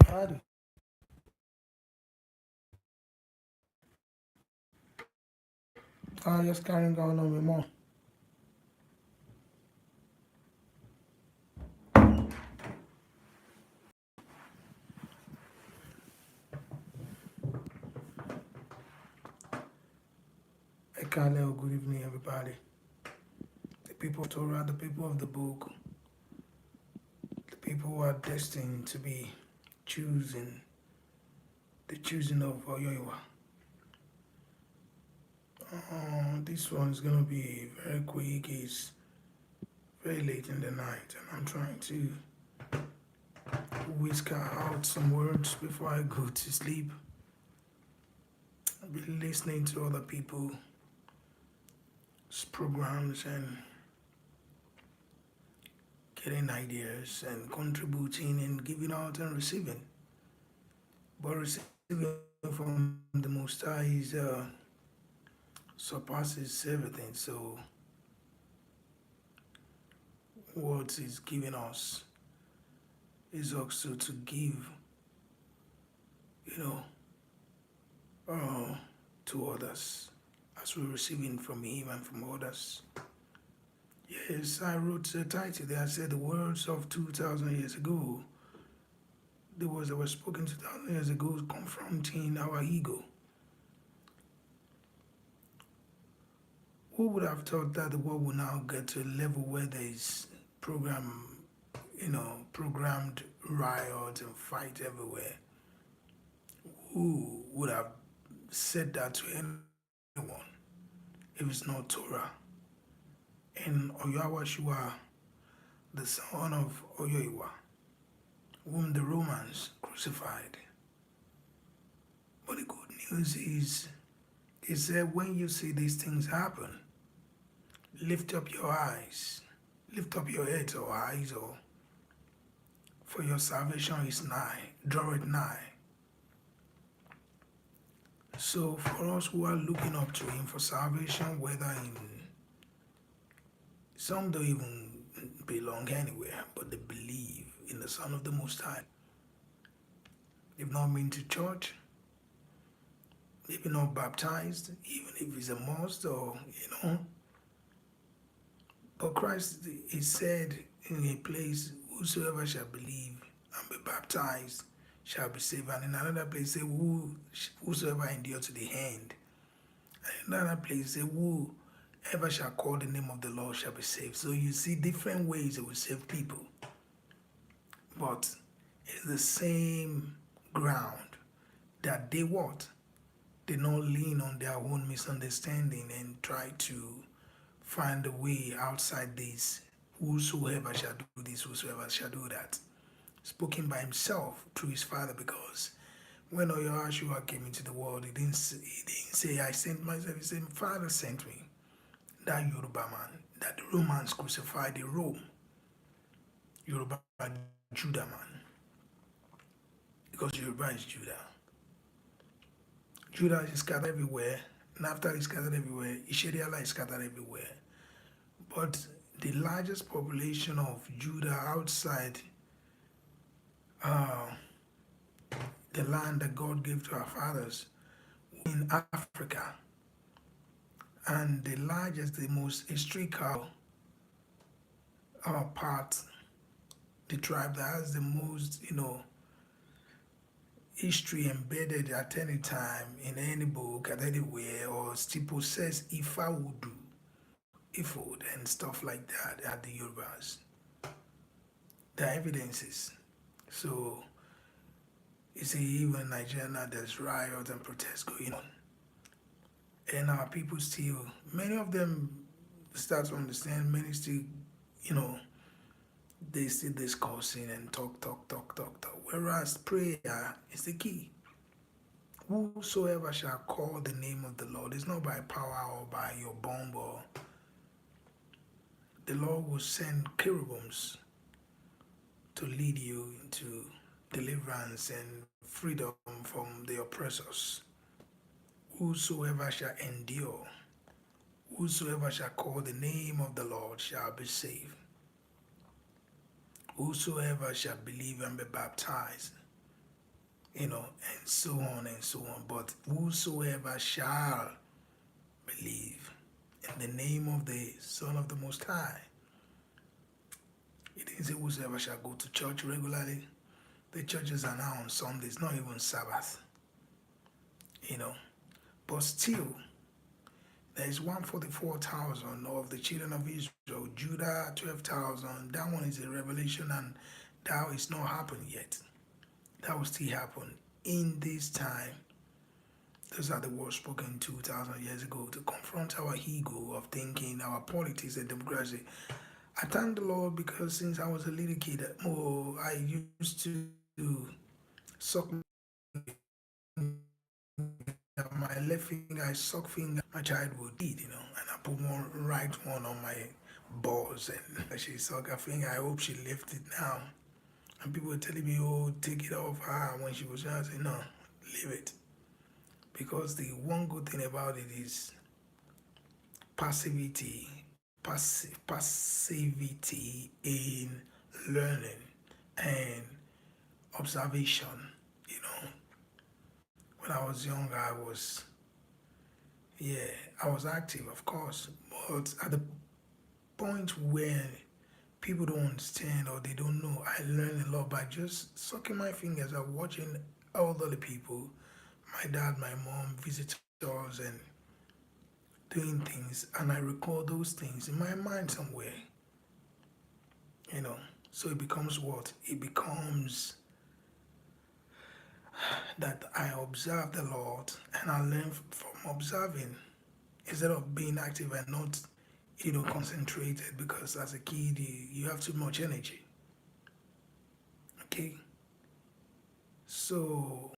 Howdy. Just carrying on with more. Ekale, good evening, everybody. The people of Torah, the people of the book, the people who are destined to be choosing, the choosing of Oyoiwa. This one's gonna be very quick. It's very late in the night, and I'm trying to whisker out some words before I go to sleep. I've been listening to other people's programs and getting ideas and contributing and giving out and receiving. But receiving from the Most High is surpasses everything. So what He's giving us is also to give, you know, uh, to others as we're receiving from Him and from others. Yes, I wrote a title there. I said the words of 2,000 years ago. The words that were spoken 2,000 years ago, confronting our ego. Who would have thought that the world will now get to a level where there is programmed riots and fight everywhere? Who would have said that to anyone if it's not Torah? And Oyawashua, the son of Oyoiwa, whom the Romans crucified. But the good news is that when you see these things happen, lift up your eyes, lift up your heads or eyes, or for your salvation is nigh, draw it nigh. So for us who are looking up to Him for salvation, whether in some don't even belong anywhere, but they believe in the Son of the Most High. They've not been to church, they've been not baptized, even if it's a must or. But Christ is said in a place, whosoever shall believe and be baptized shall be saved. And in another place, say, whosoever endure to the end. And in another place, say, whoever shall call the name of the Lord shall be saved. So you see different ways it will save people. But it's the same ground that they what? They not lean on their own misunderstanding and try to find a way outside this. Whosoever shall do this, whosoever shall do that. Spoken by himself through his father, because when Oyahashua came into the world, he didn't say, I sent myself. He said, Father sent me. That Yoruba man, that the Romans crucified in Rome. Yoruba Judah man. Because Yoruba is Judah. Judah is scattered everywhere. And after he's scattered everywhere, Ishediala is scattered everywhere. But the largest population of Judah outside the land that God gave to our fathers in Africa, and the largest, the most historical part, the tribe that has the most, history embedded at any time in any book, at anywhere, or still possess Ifa Wudu, Ifod, and stuff like that at the Yorubas. The evidences. So, you see, even in Nigeria now, there's riots and protests going on. And our people still, many of them start to understand, many still, you know, they still discussing and talk. Whereas prayer is the key. Whosoever shall call the name of the Lord, it's not by power or by your bomb, or the Lord will send cherubims to lead you into deliverance and freedom from the oppressors. Whosoever shall endure, whosoever shall call the name of the Lord shall be saved. Whosoever shall believe and be baptized and so on and so on. But whosoever shall believe in the name of the Son of the Most High, it didn't say whosoever shall go to church regularly. The churches are now on Sundays, not even Sabbath, you know. But still, there is 144,000 of the children of Israel, Judah 12,000. That one is a revelation, and that is not happened yet. That will still happen in this time. Those are the words spoken 2,000 years ago to confront our ego of thinking, our politics and democracy. I thank the Lord because since I was a little kid, I used to suck my left finger, I suck finger. My child would eat, and I put one right one on my balls, and she suck her finger. I hope she left it now. And people were telling me, "Oh, take it off her." When she was young, I said, "No, leave it." Because the one good thing about it is passivity in learning and observation. You know, when I was young, yeah, I was active, of course, but at the point where people don't understand or they don't know, I learned a lot by just sucking my fingers and watching elderly people, my dad, my mom, visitors, and doing things, and I record those things in my mind somewhere, you know. So it becomes what? It becomes that I observe the Lord and I learn from observing instead of being active and not, concentrated because as a kid you have too much energy. Okay, so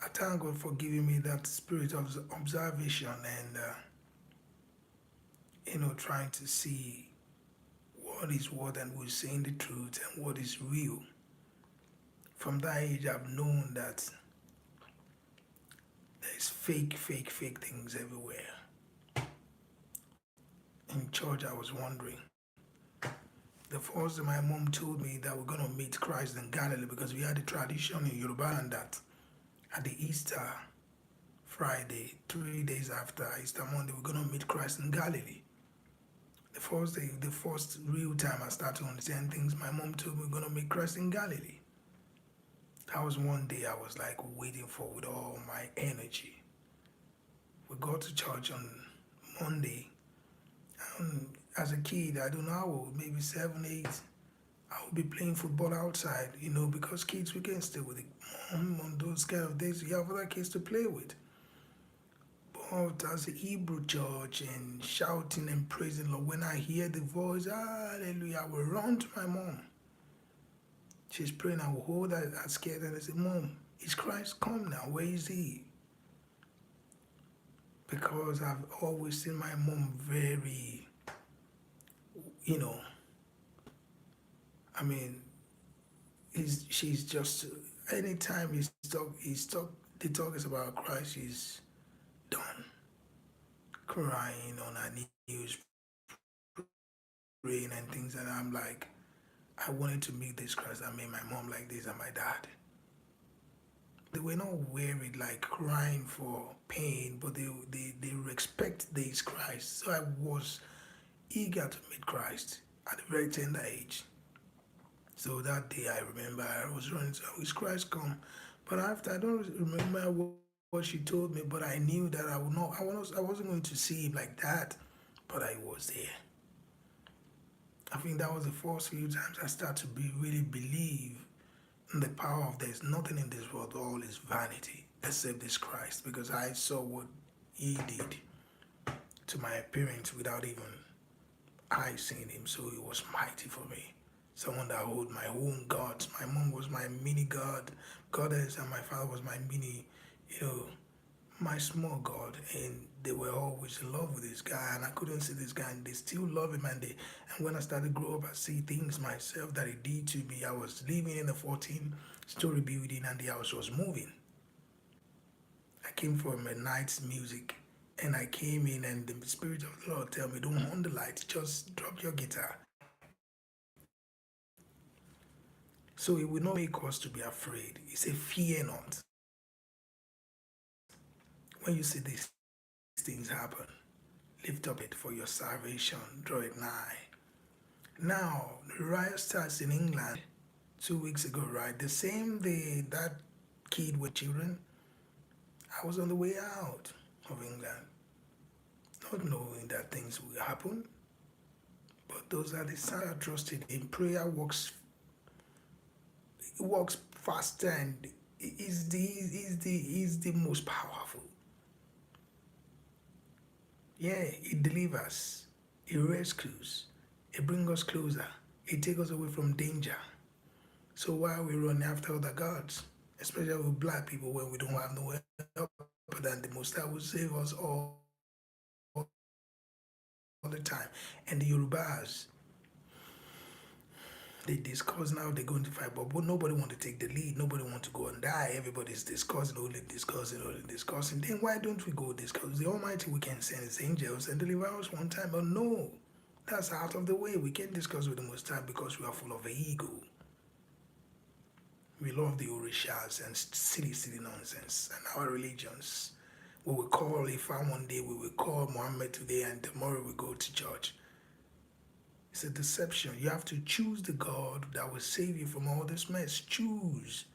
I thank God for giving me that spirit of observation and trying to see what is what and who's saying the truth and what is real. From that age, I've known that there's fake things everywhere. In church, I was wondering. The first day my mom told me that we're going to meet Christ in Galilee because we had a tradition in Yoruba and that at the Easter Friday, 3 days after Easter Monday, we're going to meet Christ in Galilee. The first day, the first real time I started to understand things, my mom told me we're going to meet Christ in Galilee. That was one day I was like waiting for with all my energy. We got to church on Monday. As a kid, I don't know how, maybe 7, 8, I would be playing football outside, because kids, we can stay with the mom on those kind of days. You have other kids to play with. But as a Hebrew church and shouting and praising Lord, when I hear the voice, hallelujah, I will run to my mom. She's praying, I will hold her scared and I say, Mom, is Christ come now? Where is he? Because I've always seen my mom very, you know, I mean, she's just, anytime the talk is about Christ, she's done. Crying on her knees, praying and things, and I'm like, I wanted to meet this Christ that made my mom like this and my dad. They were not worried like crying for pain, but they respect this Christ. So I was eager to meet Christ at a very tender age. So that day I remember I was running to is Christ come? But after I don't remember what she told me, but I knew that I would not I wasn't going to see him like that, but I was there. I think that was the first few times I started to really believe in the power of there's nothing in this world, all is vanity except this Christ, because I saw what he did to my parents without even I seeing him, so it was mighty for me. Someone that hold my own gods. My mom was my mini god, goddess, and my father was my mini, you know, my small god, and they were always in love with this guy, and I couldn't see this guy, and they still love him, and when I started to grow up, I see things myself that he did to me. I was living in a 14-story building, and the house was moving. I came from a night's music, and I came in, and the spirit of the Lord tell me, don't on the light, just drop your guitar. So it will not make us to be afraid. He said, fear not. When you see these things happen, lift up it for your salvation, draw it nigh. Now, the riot starts in England 2 weeks ago, right? The same day that kid with children, I was on the way out of England, not knowing that things will happen. But those are the signs I trusted in. Prayer works faster and is the most powerful. Yeah, it delivers, it rescues, it brings us closer, it takes us away from danger. So why are we running after other gods? Especially with black people when we don't have no help than the Most High will save us all the time. And the Yorubas, they discuss now they're going to fight, but nobody want to take the lead. Nobody want to go and die. Everybody's discussing, only discussing, only discussing. Then why don't we go discuss? The Almighty, we can send His angels and deliver us one time, but no, that's out of the way. We can't discuss with the Most High because we are full of ego. We love the orishas and silly nonsense and our religions. We will call Ifa one day, we will call Muhammad today, and tomorrow we go to church. It's a deception. You have to choose the God that will save you from all this mess. Choose.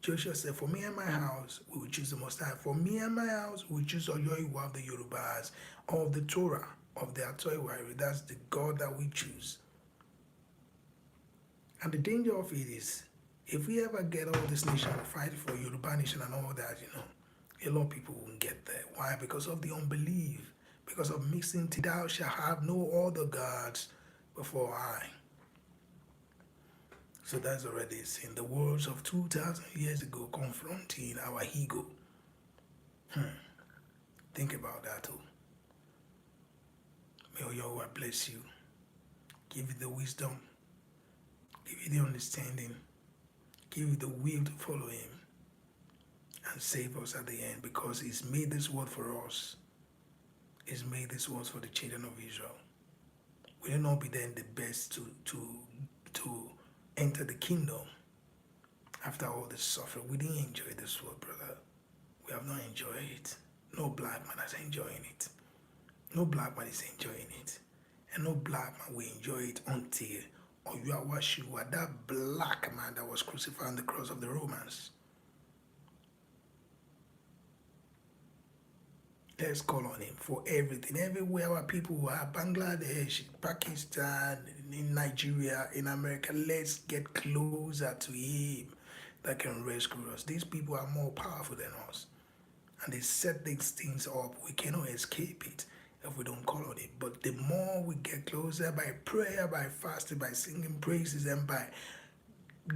Joshua said, for me and my house, we will choose the Most High. For me and my house, we will choose Oyoiwa of the Yorubas, of the Torah, of the Atoiwari. That's the God that we choose. And the danger of it is, if we ever get all this nation fighting for Yoruba nation and all that, a lot of people won't get there. Why? Because of the unbelief. Because of mixing, thou shalt have no other gods before I. So that's already in the words of 2,000 years ago, confronting our ego. Think about that too. May Yahweh bless you, give you the wisdom, give you the understanding, give you the will to follow Him, and save us at the end, because He's made this world for us. He's made this world for the children of Israel. We will not be then the best to enter the kingdom after all this suffering. We didn't enjoy this world, brother. We have not enjoyed it. No black man is enjoying it. No black man is enjoying it. And no black man will enjoy it until Oyuawashiwa, that black man that was crucified on the cross of the Romans. Let's call on Him for everything. Everywhere our people are, Bangladesh, Pakistan, in Nigeria, in America, let's get closer to Him that can rescue us. These people are more powerful than us. And they set these things up. We cannot escape it if we don't call on it. But the more we get closer by prayer, by fasting, by singing praises, and by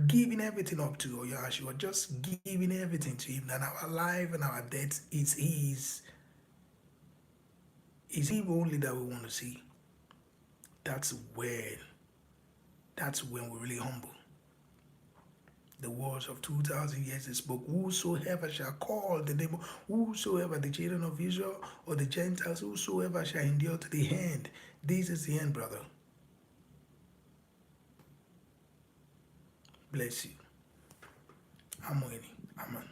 giving everything up to Oyashua, just giving everything to Him, then our life and our death is His. It's Him only that we want to see. That's when we're really humble. The words of 2,000 years He spoke, whosoever shall call the name, whosoever, the children of Israel or the Gentiles, whosoever shall endure to the end. This is the end, brother. Bless you. I'm waiting. Amen.